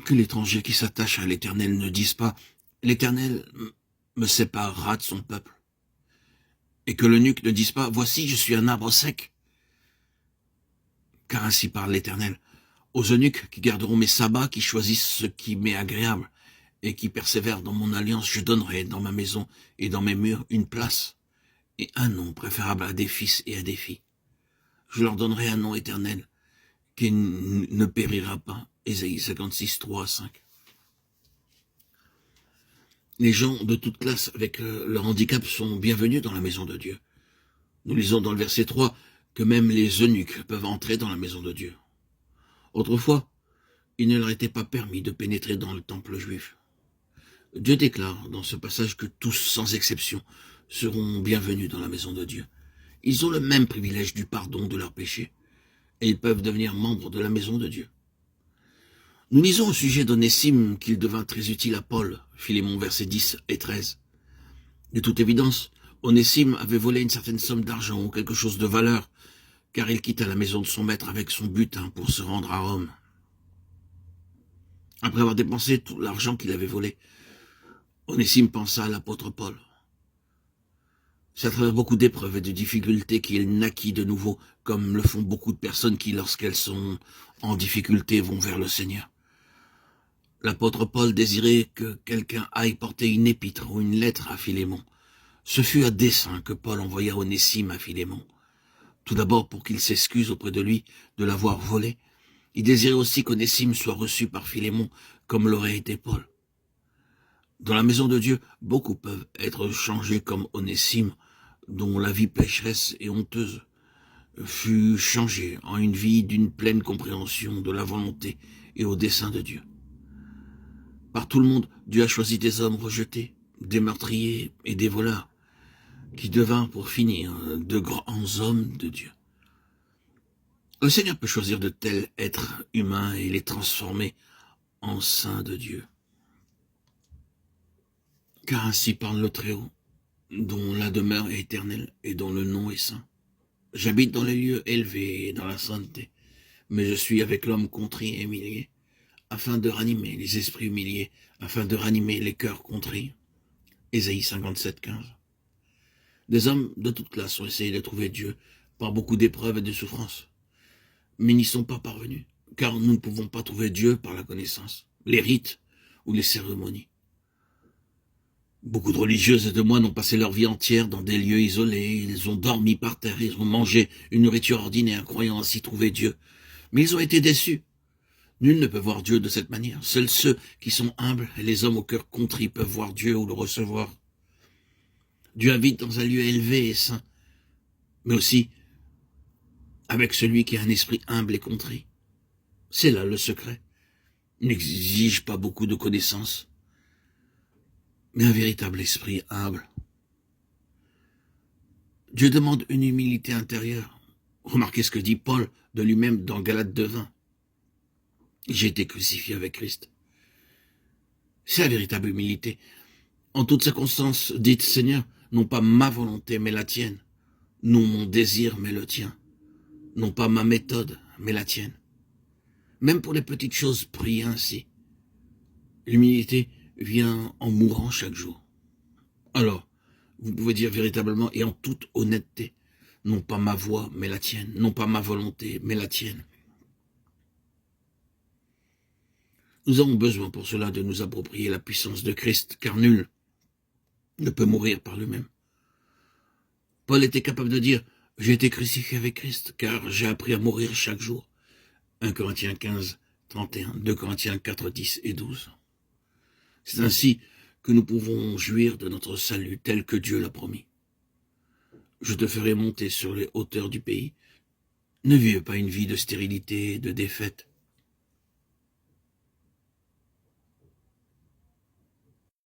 Que l'étranger qui s'attache à l'Éternel ne dise pas « L'Éternel me séparera de son peuple ». Et que l'eunuque ne dise pas « Voici, je suis un arbre sec ». Car ainsi parle l'Éternel. Aux eunuques qui garderont mes sabbats, qui choisissent ce qui m'est agréable, et qui persévèrent dans mon alliance, je donnerai dans ma maison et dans mes murs une place, et un nom préférable à des fils et à des filles. Je leur donnerai un nom éternel, qui ne périra pas. Ésaïe 56, 3 à 5. Les gens de toute classe avec leur handicap sont bienvenus dans la maison de Dieu. Nous lisons dans le verset 3 que même les eunuques peuvent entrer dans la maison de Dieu. Autrefois, il ne leur était pas permis de pénétrer dans le temple juif. Dieu déclare dans ce passage que tous, sans exception, seront bienvenus dans la maison de Dieu. Ils ont le même privilège du pardon de leurs péchés, et ils peuvent devenir membres de la maison de Dieu. Nous lisons au sujet d'Onésime qu'il devint très utile à Paul, Philémon versets 10 et 13. De toute évidence, Onésime avait volé une certaine somme d'argent ou quelque chose de valeur, car il quitta la maison de son maître avec son butin pour se rendre à Rome. Après avoir dépensé tout l'argent qu'il avait volé, Onésime pensa à l'apôtre Paul. C'est à travers beaucoup d'épreuves et de difficultés qu'il naquit de nouveau, comme le font beaucoup de personnes qui, lorsqu'elles sont en difficulté, vont vers le Seigneur. L'apôtre Paul désirait que quelqu'un aille porter une épître ou une lettre à Philémon. Ce fut à dessein que Paul envoya Onésime à Philémon. Tout d'abord pour qu'il s'excuse auprès de lui de l'avoir volé. Il désirait aussi qu'Onésime soit reçu par Philémon, comme l'aurait été Paul. Dans la maison de Dieu, beaucoup peuvent être changés comme Onésime, dont la vie pécheresse et honteuse fut changée en une vie d'une pleine compréhension de la volonté et au dessein de Dieu. Par tout le monde, Dieu a choisi des hommes rejetés, des meurtriers et des voleurs, qui devinrent pour finir de grands hommes de Dieu. Le Seigneur peut choisir de tels êtres humains et les transformer en saints de Dieu. Car ainsi parle le Très-Haut, dont la demeure est éternelle et dont le nom est saint. J'habite dans les lieux élevés et dans la sainteté, mais je suis avec l'homme contrit et humilié, afin de ranimer les esprits humiliés, afin de ranimer les cœurs contrits. Ésaïe 57, 15. Des hommes de toute classe ont essayé de trouver Dieu par beaucoup d'épreuves et de souffrances, mais n'y sont pas parvenus, car nous ne pouvons pas trouver Dieu par la connaissance, les rites ou les cérémonies. Beaucoup de religieuses et de moines ont passé leur vie entière dans des lieux isolés, ils ont dormi par terre, ils ont mangé une nourriture ordinaire, croyant ainsi trouver Dieu. Mais ils ont été déçus. Nul ne peut voir Dieu de cette manière. Seuls ceux qui sont humbles et les hommes au cœur contrit peuvent voir Dieu ou le recevoir. Dieu habite dans un lieu élevé et saint, mais aussi avec celui qui a un esprit humble et contrit. C'est là le secret. Il n'exige pas beaucoup de connaissances, mais un véritable esprit humble. Dieu demande une humilité intérieure. Remarquez ce que dit Paul de lui-même dans Galates 2:20. J'ai été crucifié avec Christ. C'est la véritable humilité. En toutes circonstances, dites Seigneur, non pas ma volonté mais la tienne, non mon désir mais le tien, non pas ma méthode mais la tienne. Même pour les petites choses, priez ainsi. L'humilité vient en mourant chaque jour. Alors, vous pouvez dire véritablement et en toute honnêteté, non pas ma voix mais la tienne, non pas ma volonté mais la tienne. Nous avons besoin pour cela de nous approprier la puissance de Christ, car nul ne peut mourir par lui-même. Paul était capable de dire « J'ai été crucifié avec Christ, car j'ai appris à mourir chaque jour ». 1 Corinthiens 15, 31, 2 Corinthiens 4, 10 et 12. C'est ainsi que nous pouvons jouir de notre salut tel que Dieu l'a promis. Je te ferai monter sur les hauteurs du pays. Ne vivez pas une vie de stérilité, de défaite.